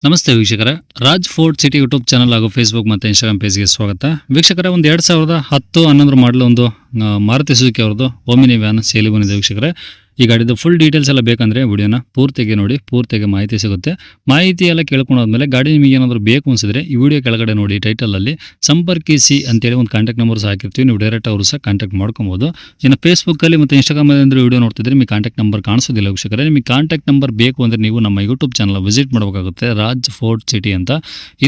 ನಮಸ್ತೆ ವೀಕ್ಷಕರೇ, Raj fort city YouTube channel ಹಾಗೂ ಫೇಸ್ಬುಕ್ ಮತ್ತು ಇನ್ಸ್ಟಾಗ್ರಾಮ್ ಪೇಜ್ಗೆ ಸ್ವಾಗತ. ವೀಕ್ಷಕರೇ, ಒಂದು 2010-11 ಮಾಡಲು ಒಂದು ಮಾರುತಿ ಸುಜುಕಿ ಅವ್ರದ್ದು ಓಮಿನಿ ವ್ಯಾನ್ ಸೇಲಿ ಬಂದಿದೆ. ವೀಕ್ಷಕರೇ, ಈ ಗಾಡಿದು ಫುಲ್ ಡೀಟೇಲ್ಸ್ ಎಲ್ಲ ಬೇಕಂದರೆ ವಿಡಿಯೋನ ಪೂರ್ತಿಗೆ ನೋಡಿ, ಪೂರ್ತಿಗೆ ಮಾಹಿತಿ ಸಿಗುತ್ತೆ. ಮಾಹಿತಿ ಎಲ್ಲ ಕೇಳ್ಕೊಂಡಾದ್ಮೇಲೆ ಗಾಡಿ ನಿಮಗೆ ಏನಾದರೂ ಬೇಕು ಅನಿಸಿದ್ರೆ ಈ ವಿಡಿಯೋ ಕೆಳಗಡೆ ನೋಡಿ ಟೈಟಲಲ್ಲಿ ಸಂಪರ್ಕಿಸಿ ಅಂತೇಳಿ ಒಂದು ಕಾಂಟ್ಯಾಕ್ಟ್ ನಂಬರ್ ಸಹ ಹಾಕಿರ್ತೀವಿ. ನೀವು ಡೈರೆಕ್ಟ್ ಅವರು ಸಹ ಕಾಂಟ್ಯಾಕ್ಟ್ ಮಾಡ್ಕೊಬೋದು. ಇನ್ನು ಫೇಸ್ಬುಕ್ಕಲ್ಲಿ ಮತ್ತು ಇನ್ಸ್ಟಾಗ್ರಾಮಲ್ಲಿ ಅಂದರೆ ವಿಡಿಯೋ ನೋಡ್ತಿದ್ರೆ ನಿಮಗೆ ಕಾಂಟ್ಯಾಕ್ಟ್ ನಂಬರ್ ಕಾಣಿಸೋದಿಲ್ಲ. ವೀಕ್ಷಕರೇ, ನಿಮಗೆ ಕಾಂಟ್ಯಾಕ್ಟ್ ನಂಬರ್ ಬೇಕು ಅಂದರೆ ನೀವು ನಮ್ಮ ಯೂಟ್ಯೂಬ್ ಚಾನಲ್ ವಿಸಿಟ್ ಮಾಡಬೇಕಾಗುತ್ತೆ, ರಾಜ್ ಫೋರ್ಟ್ ಸಿಟಿ ಅಂತ.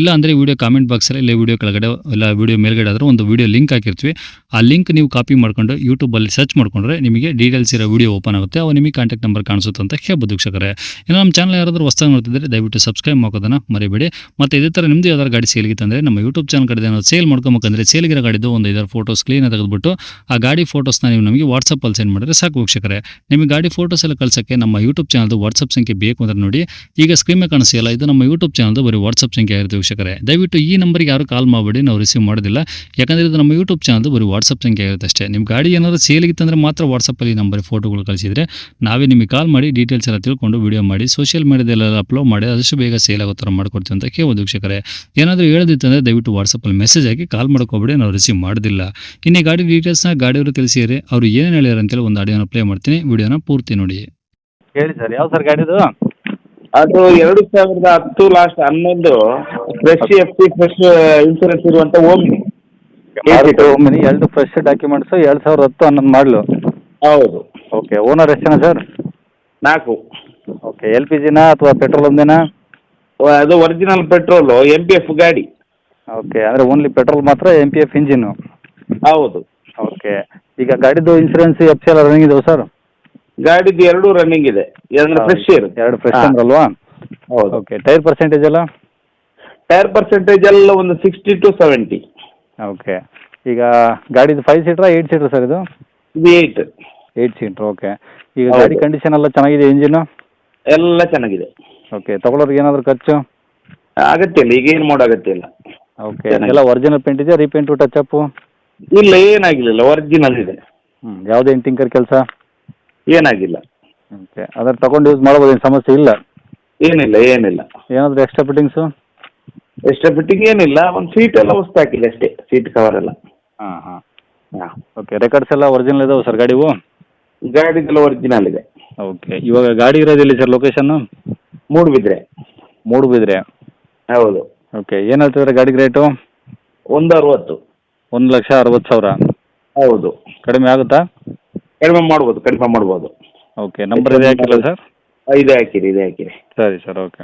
ಇಲ್ಲ ಅಂದರೆ ವಿಡಿಯೋ ಕಾಮೆಂಟ್ ಬಾಕ್ಸಲ್ಲಿ ಇಲ್ಲ ವಿಡಿಯೋ ಕೆಳಗಡೆ ಇಲ್ಲ ವಿಡಿಯೋ ಮೇಲ್ಗಡೆ ಆದರೂ ಒಂದು ವಿಡಿಯೋ ಲಿಂಕ್ ಹಾಕಿರ್ತೀವಿ. ಆ ಲಿಂಕ್ ನೀವು ಕಾಪಿ ಮಾಡ್ಕೊಂಡು ಯೂಟ್ಯೂಬಲ್ಲಿ ಸರ್ಚ್ ಮಾಡಿಕೊಂಡ್ರೆ ನಿಮಗೆ ಡೀಟೇಲ್ಸ್ ಇರೋ ವಿಡಿಯೋ ಓಪನ್ ಆಗುತ್ತೆ. ಅವು ನಿಮಗೆ ಕಾಂಟ್ಯಾಕ್ಟ್ ನಂಬರ್ ಕಾಣಿಸುತ್ತೆ ಅಂತ ಹೇಳ್ಬೋದು. ವೀಕ್ಷಕರೇ, ಇನ್ನು ನಮ್ಮ ಚಾನಲ್ ಯಾರಾದರೂ ಹೊಸದಾಗಿ ನೋಡ್ತಿದ್ರೆ ದಯವಿಟ್ಟು ಸಬ್ಸ್ಕ್ರೈಬ್ ಮಾಡೋದನ್ನು ಮರಿಬೇಡಿ. ಮತ್ತು ಇದೇ ಥರ ನಿಮ್ಮದು ಯಾವ್ದಾರು ಗಾಡಿ ಸೇಲ್ಗಿತ್ತು ಅಂದರೆ ನಮ್ಮ ಯೂಟ್ಯೂಬ್ ಚಾನಲ್ ಕಡೆ ಏನಾದ್ರು ಸೇಲ್ ಮಾಡ್ಕೊಬೇಕಂದ್ರೆ ಸೇಲ್ಗಿರೋ ಗಾಡಿದು ಒಂದು 5 ಫೋಟೋಸ್ ಕ್ಲೀನ್ ತೆಗೆದುಬಿಟ್ಟು ಆ ಗಾಡಿ ಫೋಟೋಸ್ನ ನೀವು ನಮಗೆ ವಾಟ್ಸಪ್ಪಲ್ಲಿ ಸೆಂಡ್ ಮಾಡಿದ್ರೆ ಸಾಕು. ವೀಕ್ಷಕರೇ, ನಿಮಗೆ ಗಾಡಿ ಫೋಟೋಸ್ ಎಲ್ಲ ಕಳ್ಸೋಕ್ಕೆ ನಮ್ಮ ಯೂಟ್ಯೂಬ್ ಚಾನಲ್ದು ವಾಟ್ಸಪ್ ಸಂಖ್ಯೆ ಬೇಕು ಅಂದರೆ ನೋಡಿ, ಈಗ ಸ್ಕ್ರೀನ್ ಮೇಲೆ ಕಾಣಿಸಿಲ್ಲ, ಇದು ನಮ್ಮ ಯೂಟ್ಯೂಬ್ ಚಾನಲ್ದು ಬರೀ ವಾಟ್ಸಪ್ ಸಂಖ್ಯೆ ಆಗಿರುತ್ತೆ. ವೀಕ್ಷಕರೇ, ದಯವಿಟ್ಟು ಈ ನಂಬರ್ಗೆ ಯಾರು ಕಾಲ್ ಮಾಡಬೇಡಿ, ನಾವು ರಿಸೀವ್ ಮಾಡೋದಿಲ್ಲ. ಯಾಕಂದರೆ ಇದು ನಮ್ಮ ಯೂಟ್ಯೂಬ್ ಚಾನಲ್ದು ಬರೀ ವಾಟ್ಸಪ್ ಸಂಖ್ಯೆ ಆಗಿರುತ್ತೆ ಅಷ್ಟೇ. ನಿಮ್ಮ ಗಾಡಿ ಏನಾದರೂ ಸೇಲ್ಗಿತ್ತಂದರೆ ಮಾತ್ರ ವಾಟ್ಸಪ್ಪಲ್ಲಿ ನಂಬರ್ ಫೋಟೋಗಳು ಕಳಿಸಿದರೆ ನಾವೇ ನಿಮಗೆ ಕಾಲ್ ಮಾಡಿ ಡೀಟೇಲ್ಸ್ ಎಲ್ಲ ತಿಳ್ಕೊಂಡು ವಿಡಿಯೋ ಮಾಡಿ ಸೋಷಿಯಲ್ ಮೀಡಿಯಾದಲ್ಲೆಲ್ಲ ಅಪ್ಲೋಡ್ ಮಾಡಿ ಆದಷ್ಟು ಬೇಗ ಸೇಲ್ ಆಗೋ ಥರ ಮಾಡ್ಕೊಡ್ತೀವಿ ಅಂತ ಕೇಳ್ಬೋದು. ವೀಕ್ಷಕರೇ, ಏನಾದರೂ ಹೇಳೋದಿತ್ತಂದರೆ ದಯವಿಟ್ಟು ವಾಟ್ಸಪ್ಪಲ್ಲಿ ಮೆಸೇಜ್ ಹಾಕಿ, ಕಾಲ್ ಮಾಡ್ಕೋಬೇಡಿ, ನಾವು ರಿಸೀವ್ ಮಾಡೋದಿಲ್ಲ. ಇನ್ನು ಈ ಗಾಡಿ ಡೀಟೇಲ್ಸ್ನ ಗಾಡಿಯವರು ತಿಳಿಸಿದರೆ ಅವರು ಏನೇನು ಹೇಳ್ಯಾರ ಅಂತೇಳಿ ಒಂದು ಆಡಿಯೋನ ಪ್ಲೇ ಮಾಡ್ತೀನಿ, ವಿಡಿಯೋನ ಪೂರ್ತಿ ನೋಡಿ. ಹೇಳಿ ಸರ್, ಯಾವ ಸರ್ ಗಾಡಿದು? ಅದು 2010 last 11 fresh FC fresh insurance ಇರುವಂತ ಓಮ್ನಿ. ಮಿನಿ 2 ಫ್ರೆಶ್ ಡಾಕ್ಯುಮೆಂಟ್ಸು 2010 11 ಮಾಡಲು. ಹೌದು. ಓಕೆ, ಓನರ್ ಎಷ್ಟು ಜನ ಸರ್? 4. ಓಕೆ, ಎಲ್ ಪಿ ಜಿನಾ ಅಥವಾ ಪೆಟ್ರೋಲ್ ಒಂದೇನಾ? ಅದು ಒರಿಜಿನಲ್ ಪೆಟ್ರೋಲು MPF ಗಾಡಿ. ಓಕೆ, ಅಂದರೆ ಓನ್ಲಿ ಪೆಟ್ರೋಲ್ ಮಾತ್ರ, MPF ಇಂಜಿನು? ಹೌದು. ಓಕೆ, ಈಗ ಗಾಡಿದು ಇನ್ಸೂರೆನ್ಸ್ ಎಫ್ ಸಿ ಎಲ್ಲ ರನ್ನಿಂಗ್ ಇದಾವೆ ಸರ್? ಗಾಡಿದು 2 ರನ್ನಿಂಗ್ ಇದೆ, 2 ಫ್ರೆಶ್ ಇರುತ್ತೆ. 2 ಫ್ರೆಶ್ ಅಂದ್ರಲ್ವಾ? ಹೌದು. ಓಕೆ, ಟೈರ್ ಪರ್ಸೆಂಟೇಜ್ ಎಲ್ಲ? ಟೈರ್ ಪರ್ಸೆಂಟೇಜ್ ಎಲ್ಲ ಒಂದು 60 to 70. ಓಕೆ, ಈಗ ಗಾಡಿದು 5 ಸೀಟ್ರಾ 8 ಸೀಟ್ರ್ ಸರ್ ಇದು? ಇದು 8 ಸೀಟ್ರ್. ಓಕೆ, ಈಗ ಹೌದು. ಗಾಡಿ ಕಂಡೀಷನ್ ಎಲ್ಲ ಚೆನ್ನಾಗಿದೆ, ಇಂಜಿನು? ಎಲ್ಲ ಚೆನ್ನಾಗಿದೆ. ಓಕೆ, ತಗೊಳ್ಳೋರಿಗೆ ಏನಾದರೂ ಖರ್ಚು? ಅಗತ್ಯ ಇಲ್ಲ, ಈಗ ಏನು ಮಾಡೋ ಅಗತ್ಯ ಇಲ್ಲ. ಓಕೆ, ಎಲ್ಲ ಒರಿಜಿನಲ್ ಪೇಂಟ್ ಇದೆಯಾ, ರೀಪೇಂಟು ಟಚ್ ಅಪ್ಪು? ಇಲ್ಲ, ಏನಾಗಿಲ್ಲ, ಒರಿಜಿನಲ್ ಇದೆ. ಯಾವುದೇ ಟಿಂಕರ್ ಕೆಲಸ? ಏನಾಗಿಲ್ಲ. ಓಕೆ, ಅದನ್ನು ತಗೊಂಡು ಯೂಸ್ ಮಾಡ್ಬೋದು, ಏನು ಸಮಸ್ಯೆ ಇಲ್ಲ? ಏನಿಲ್ಲ. ಏನಾದರೂ ಎಕ್ಸ್ಟ್ರಾ ಫಿಟ್ಟಿಂಗ್ಸು? ಎಕ್ಸ್ಟ್ರಾ ಫಿಟ್ಟಿಂಗ್ ಏನಿಲ್ಲ, ಒಂದು ಸೀಟ್ ಎಲ್ಲ ಹೊಸ್ತು ಹಾಕಿಲ್ಲ ಅಷ್ಟೇ, ಸೀಟ್ ಕವರ್ ಎಲ್ಲ. ಹಾಂ. ಹಾಂ. ಓಕೆ, ರೆಕಾರ್ಡ್ಸ್ ಎಲ್ಲ ಒರಿಜಿನಲ್ ಇದಾವೆ ಸರ್ ಗಾಡಿವು? ಗಾಡಿದೆಲ್ಲ ಒರಿಜಿನಲ್ ಇದೆ. ಓಕೆ, ಇವಾಗ ಗಾಡಿ ಇರೋದಿಲ್ಲ ಸರ್ ಲೊಕೇಶನ್ನು? ಮೂಡುಬಿದ್ರೆ. ಮೂಡುಬಿದ್ರೆ. ಹೌದು. ಓಕೆ, ಏನು ಹೇಳ್ತಿದ್ರೆ ಗಾಡಿಗೆ ರೇಟು? 160. 1,60,000. ಹೌದು. ಕಡಿಮೆ ಆಗುತ್ತಾ? ಕಡಿಮೆ ಮಾಡ್ಬೋದು. ಓಕೆ, ನಂಬರ್ ಇದೆ ಹಾಕಿಲ್ಲ ಸರ್? ಇದೆ ಹಾಕಿರಿ. ಸರಿ ಸರ್, ಓಕೆ.